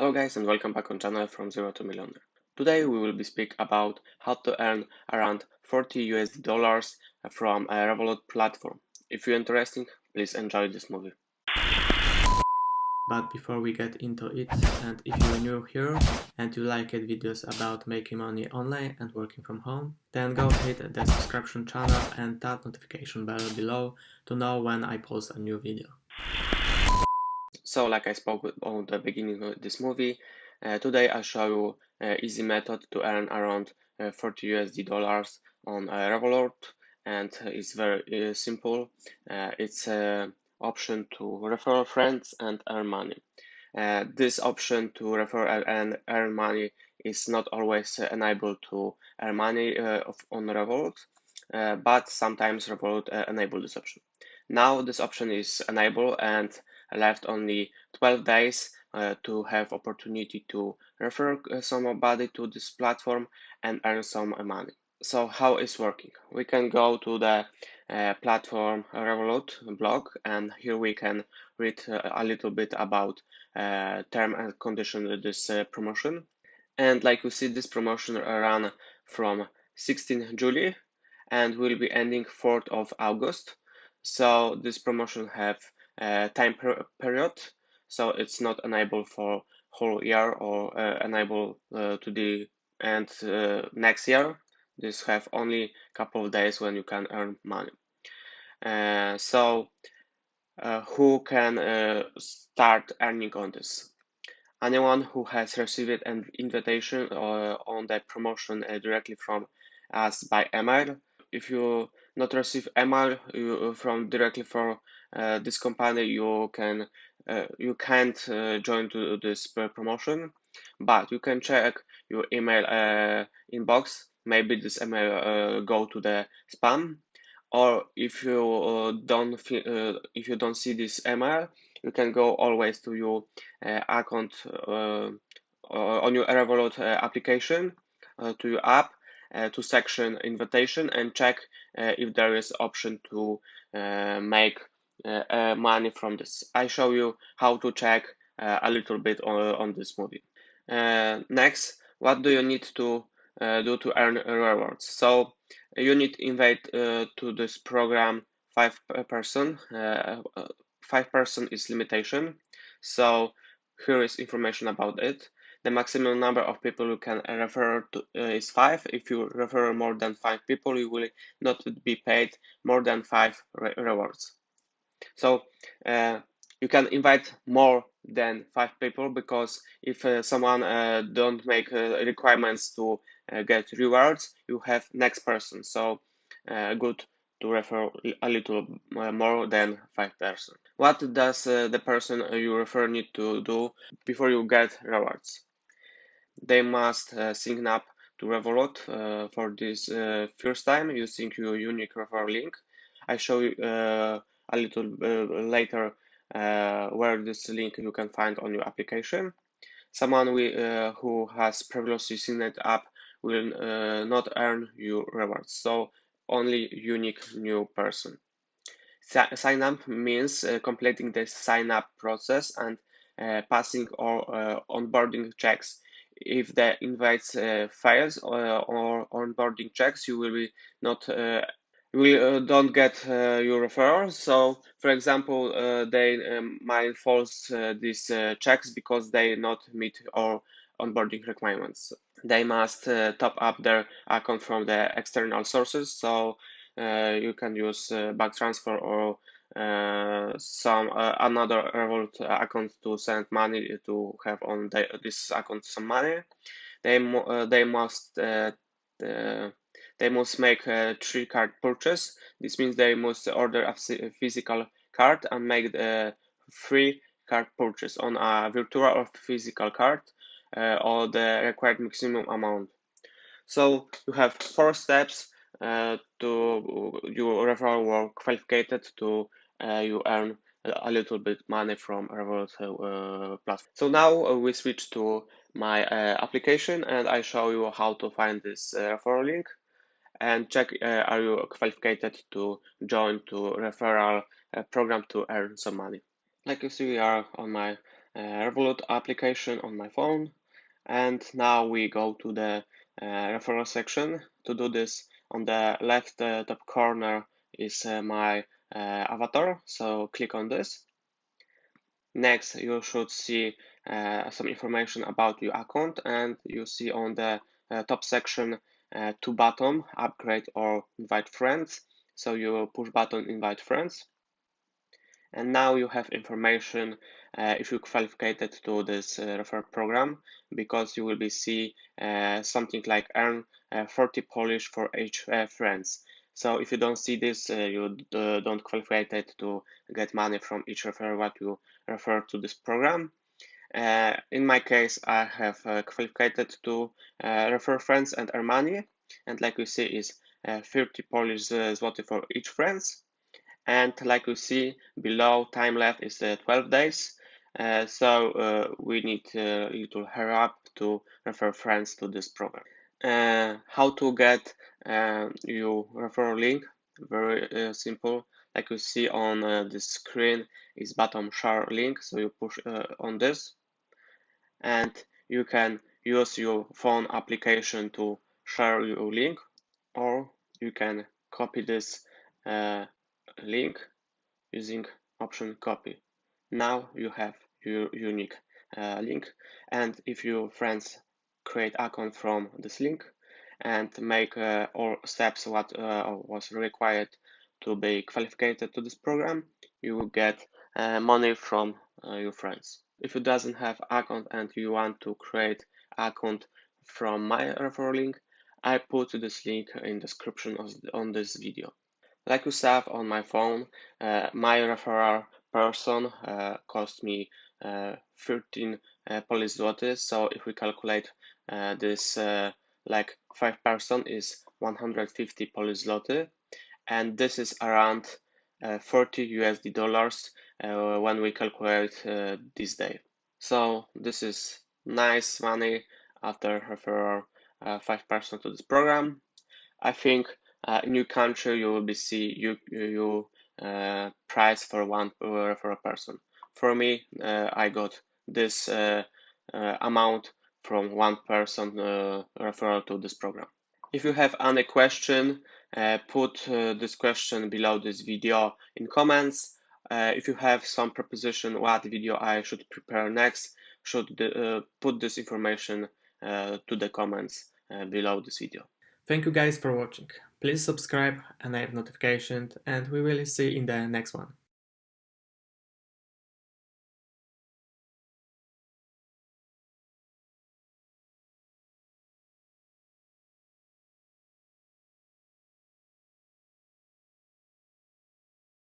Hello guys and welcome back on channel from Zero to Millionaire. Today we will be speak about how to earn around 40 USD dollars from a Revolut platform. If you're interested, please enjoy this movie. But before we get into it, and if you're new here and you like videos about making money online and working from home, then go hit the subscription channel and that notification bell below to know when I post a new video. So like I spoke on the beginning of this movie, today I'll show you an easy method to earn around 40 USD dollars on Revolut, and it's very simple. It's an option to refer friends and earn money. This option to refer and earn money is not always enabled to earn money on Revolut, but sometimes Revolut enable this option. Now this option is enabled and left only 12 days to have opportunity to refer somebody to this platform and earn some money. So how it's working? We can go to the platform Revolut blog, and here we can read a little bit about term and condition of this promotion. And like you see, this promotion run from 16th July and will be ending 4th of August. So this promotion have a time period, so it's not enabled for whole year or enable to the end next year. This have only a couple of days when you can earn money. Who can start earning on this? Anyone who has received an invitation on the promotion directly from us by email. If you not receive email from directly from this company, you can't join to this promotion, but you can check your email inbox. Maybe this email go to the spam, or if you don't see this email, you can go always to your account on your Revolut application to your app to section invitation and check if there is option to make money from this. I show you how to check a little bit on this movie. Next, what do you need to do to earn rewards? So you need to invite to this program 5 person. 5 person is limitation. So here is information about it. The maximum number of people you can refer to is 5. If you refer more than 5 people, you will not be paid more than 5 rewards. So you can invite more than 5 people, because if someone don't make requirements to get rewards, you have next person. So good to refer a little more than 5 person. What does the person you refer need to do before you get rewards? They must sign up to Revolut for this first time using your unique referral link. I show you a little later where this link you can find on your application. Someone who has previously signed up will not earn your rewards, so only unique new person. Sign up means completing the sign up process and passing or onboarding checks. If the invite fails or onboarding checks, you will be not we don't get your referrals. So, for example, they might false these checks because they not meet our onboarding requirements. They must top up their account from the external sources. So you can use bank transfer or some another Revolut account to send money to have on this account some money. They must make a 3-card purchase. This means they must order a physical card and make the 3-card purchase on a virtual or physical card or the required maximum amount. So you have 4 steps to your referral work qualified to you earn a little bit money from Revolut platform. So now we switch to my application and I show you how to find this referral link and check are you qualified to join to referral program to earn some money. Like you see, we are on my Revolut application on my phone. And now we go to the referral section. To do this, on the left top corner is my avatar. So click on this. Next, you should see some information about your account, and you see on the top section two button, upgrade or invite friends. So you push button invite friends, and now you have information if you qualified to this referral program, because you will be see something like earn 40 Polish for each friends. So if you don't see this, you don't qualify to get money from each referral what you refer to this program. In my case, I have qualified to refer friends and earn money, and like you see is 30 Polish zloty for each friends. And like you see below, time left is 12 days. So we need a little hurry up to refer friends to this program. How to get your referral link? Very simple. Like you see on the screen is bottom share link. So you push on this, and you can use your phone application to share your link, or you can copy this link using option copy. Now you have your unique link, and if your friends create account from this link and make all steps what was required to be qualified to this program, you will get money from your friends. If you doesn't have account and you want to create account from my referral link, I put this link in description on this video. Like you saw on my phone, my referral person cost me 13 Polish zlotys. So if we calculate this, like 5% is 150 Polish zloty, and this is around 40 USD dollars when we calculate this day. So this is nice money after referral 5% to this program. I think in your country you will be see you price for one for a person. For me, I got this amount from one person referral to this program. If you have any question, put this question below this video in comments. If you have some proposition what video I should prepare next, should put this information to the comments below this video. Thank you guys for watching. Please subscribe, enable notifications, and we will see in the next one.